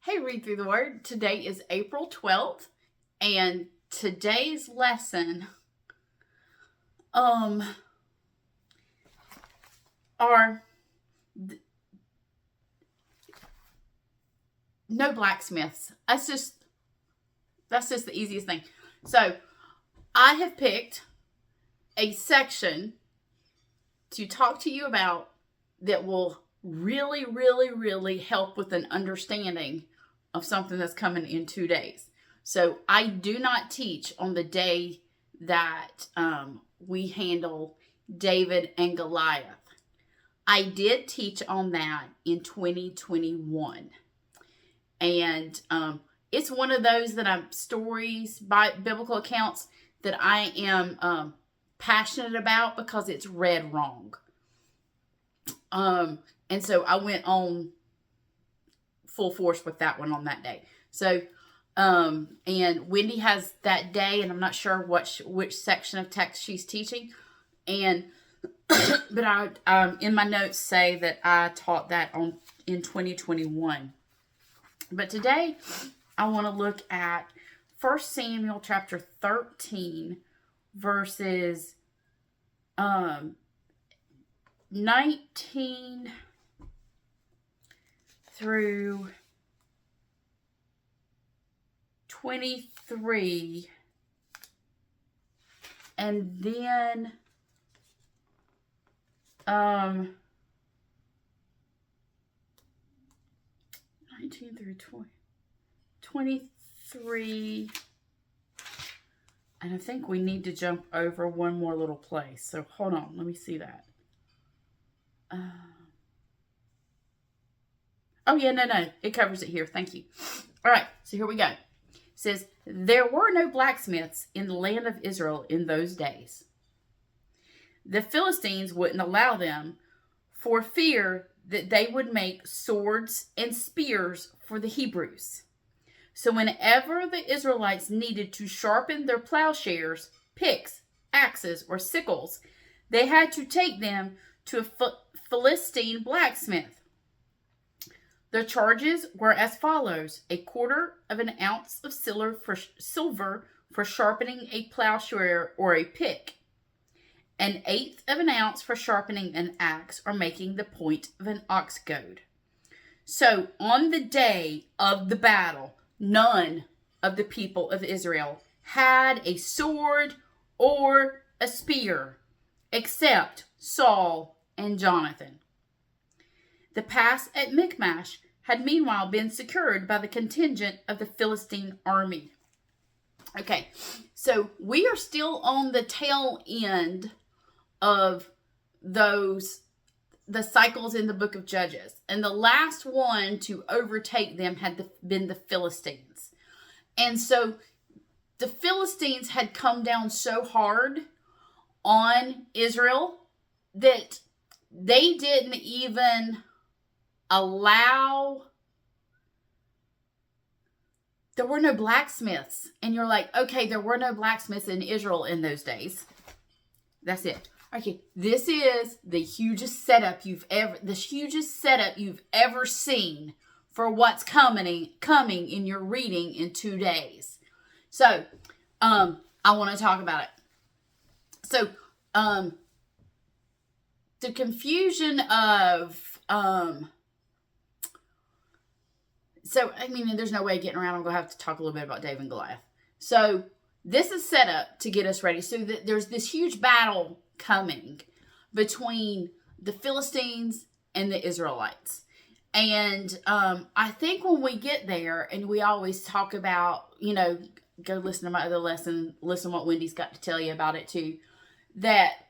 Hey, Read Through the Word. Today is April 12th, and today's lesson are no blacksmiths. That's just the easiest thing. So I have picked a section to talk to you about that will really, really, really help with an understanding of something that's coming in 2 days. So I do not teach on the day that we handle David and Goliath. I did teach on that in 2021. And it's one of those that stories by biblical accounts that I am passionate about because it's read wrong. And so I went on full force with that one on that day. So, and Wendy has that day, and I'm not sure which section of text she's teaching. And, but I, in my notes say that I taught that in 2021. But today I want to look at 1 Samuel chapter 13 verses, 19 through 23, and then 19 through 23, and I think we need to jump over one more little place. So hold on, let me see that. Oh yeah, no, it covers it here. Thank you. All right, so here we go. It says, there were no blacksmiths in the land of Israel in those days. The Philistines wouldn't allow them for fear that they would make swords and spears for the Hebrews. So whenever the Israelites needed to sharpen their plowshares, picks, axes, or sickles, they had to take them to a Philistine blacksmith. The charges were as follows: 1/4 of an ounce of silver for sharpening a plowshare or a pick, 1/8 of an ounce for sharpening an axe or making the point of an ox goad. So on the day of the battle, none of the people of Israel had a sword or a spear except Saul and Jonathan. The pass at Micmash had meanwhile been secured by the contingent of the Philistine army. Okay, so we are still on the tail end of the cycles in the book of Judges. And the last one to overtake them had been the Philistines. And so the Philistines had come down so hard on Israel that they didn't even allow, there were no blacksmiths. And you're like, okay, there were no blacksmiths in Israel in those days. That's it. Okay, this is the hugest setup you've ever seen for what's coming in your reading in 2 days. So, I want to talk about it. So, the confusion of, there's no way of getting around. I'm going to have to talk a little bit about David and Goliath. So, this is set up to get us ready. So, there's this huge battle coming between the Philistines and the Israelites. And I think when we get there, and we always talk about, go listen to my other lesson, listen to what Wendy's got to tell you about it too, that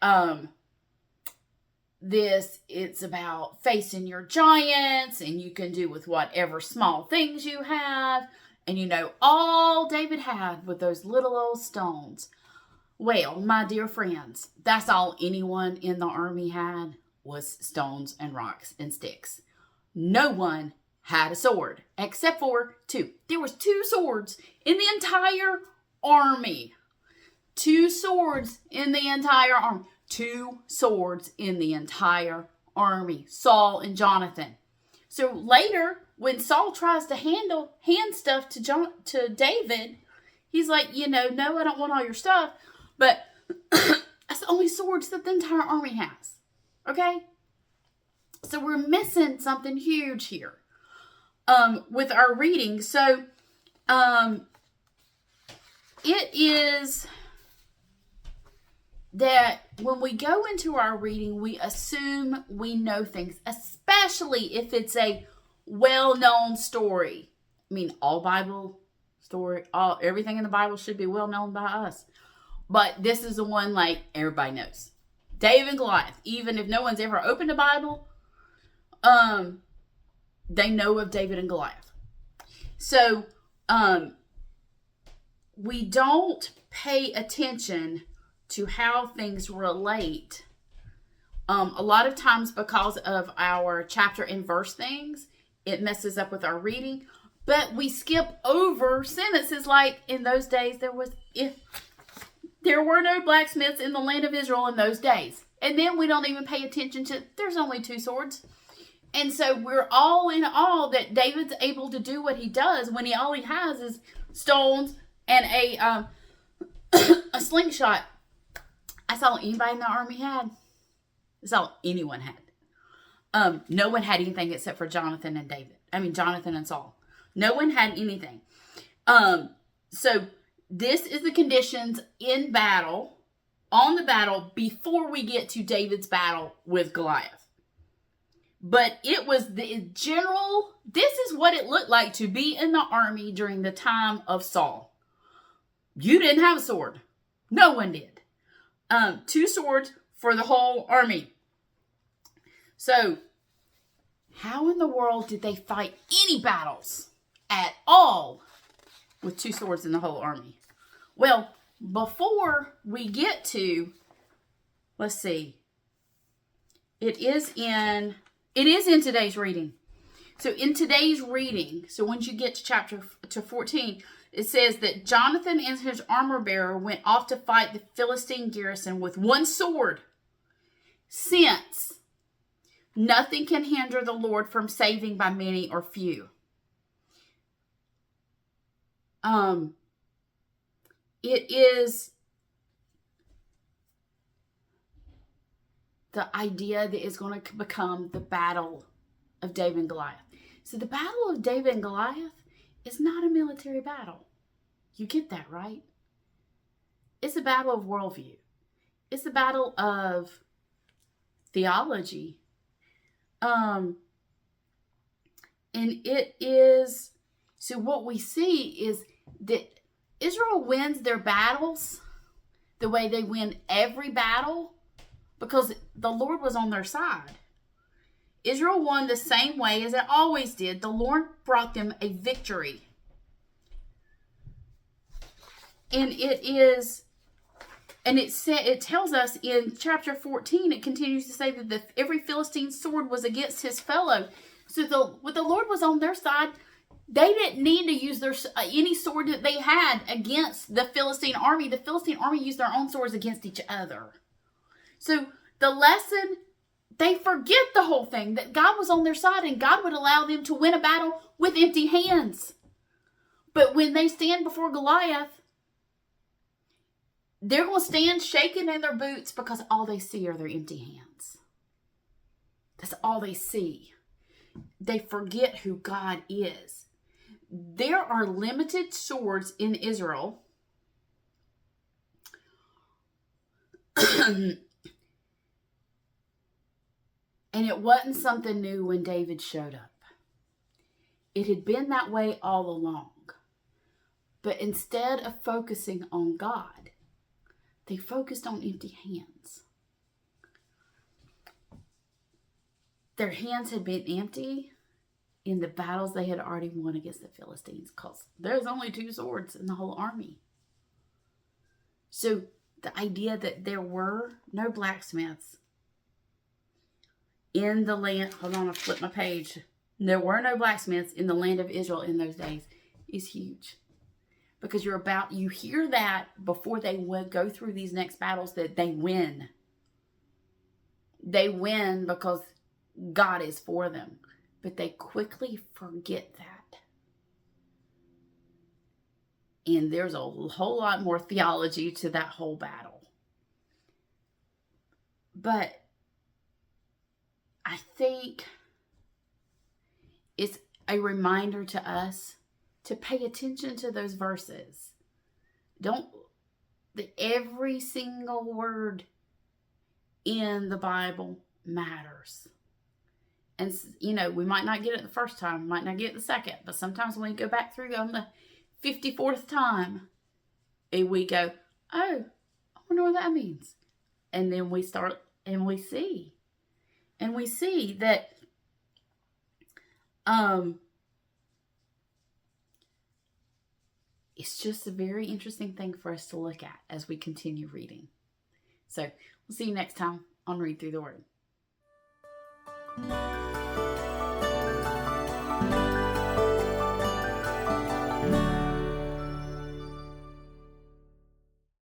it's about facing your giants, and you can do with whatever small things you have. And all David had with those little old stones. Well, my dear friends, that's all anyone in the army had was stones and rocks and sticks. No one had a sword, except for 2. There was 2 swords in the entire army. 2 swords in the entire army. 2 swords in the entire army. Saul and Jonathan. So later, when Saul tries to hand stuff to David, he's like, no, I don't want all your stuff. But that's the only swords that the entire army has. Okay? So we're missing something huge here with our reading. So it is that when we go into our reading, we assume we know things, especially if it's a well-known story. I mean, all Bible story, everything in the Bible should be well known by us. But this is the one like everybody knows. David and Goliath. Even if no one's ever opened a Bible, they know of David and Goliath. So, we don't pay attention to how things relate. A lot of times because of our chapter and verse things, it messes up with our reading. But we skip over sentences like, in those days there were no blacksmiths in the land of Israel in those days. And then we don't even pay attention to, there's only 2 swords. And so we're all in awe that David's able to do what he does when all he has is stones and a slingshot. That's all anybody in the army had. That's all anyone had. No one had anything except for Jonathan and Saul. No one had anything. So this is the conditions in battle, on the battle, before we get to David's battle with Goliath. But it was the general, this is what it looked like to be in the army during the time of Saul. You didn't have a sword. No one did. 2 swords for the whole army. So, how in the world did they fight any battles at all with 2 swords in the whole army? Well, before we get to, let's see, it is in today's reading. So in today's reading, so once you get to 14, it says that Jonathan and his armor bearer went off to fight the Philistine garrison with 1 sword, since nothing can hinder the Lord from saving by many or few. It is the idea that is going to become the battle of David and Goliath. So the battle of David and Goliath is not a military battle. You get that, right? It's a battle of worldview. It's a battle of theology. And it is, so what we see is that Israel wins their battles the way they win every battle because the Lord was on their side. Israel won the same way as it always did. The Lord brought them a victory. And it tells us in chapter 14, it continues to say that every Philistine sword was against his fellow. So the Lord was on their side. They didn't need to use any sword that they had against the Philistine army. The Philistine army used their own swords against each other. So the lesson, they forget the whole thing, that God was on their side and God would allow them to win a battle with empty hands. But when they stand before Goliath, they're going to stand shaking in their boots because all they see are their empty hands. That's all they see. They forget who God is. There are limited swords in Israel. And it wasn't something new when David showed up. It had been that way all along. But instead of focusing on God, they focused on empty hands. Their hands had been empty in the battles they had already won against the Philistines, because there's only 2 swords in the whole army. So the idea that there were no blacksmiths in the land, hold on, I flipped my page. There were no blacksmiths in the land of Israel in those days is huge. Because you hear that before they go through these next battles, that they win. They win because God is for them. But they quickly forget that. And there's a whole lot more theology to that whole battle. But I think it's a reminder to us to pay attention to those verses. Every single word in the Bible matters. And, we might not get it the first time, might not get it the second, but sometimes when we go back through on the 54th time, and we go, oh, I wonder what that means. And then we start, and we see that it's just a very interesting thing for us to look at as we continue reading. So we'll see you next time on Read Through the Word.